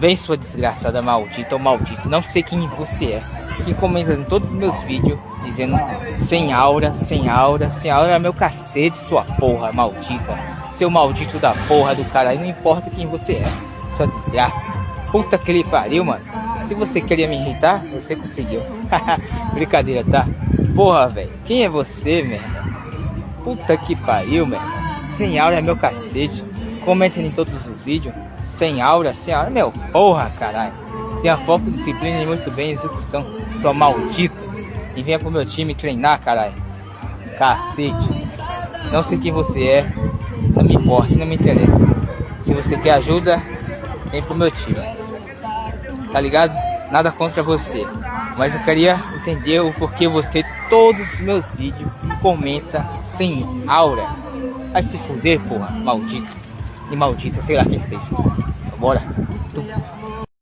Vem, sua desgraçada maldita ou maldito, não sei quem você é, que comenta em todos os meus vídeos dizendo sem aura, sem aura, sem aura é meu cacete, sua porra maldita, seu maldito da porra do caralho, não importa quem você é, sua desgraça, puta que ele pariu, mano. Se você queria me irritar, você conseguiu. Brincadeira, tá? Porra, velho, quem é você, merda? Puta que pariu, merda. Sem aura é meu cacete. Comentem em todos os vídeos. Sem aura, meu, porra, caralho. Tenha foco, disciplina e muito bem execução, sua maldita. E venha pro meu time treinar, caralho. Cacete. Não sei quem você é, não me importa, não me interessa. Se você quer ajuda, vem pro meu time. Tá ligado? Nada contra você, mas eu queria entender o porquê você, todos os meus vídeos, comenta sem aura. Vai se fuder, porra, maldito. E maldita, sei lá quem seja. Bora.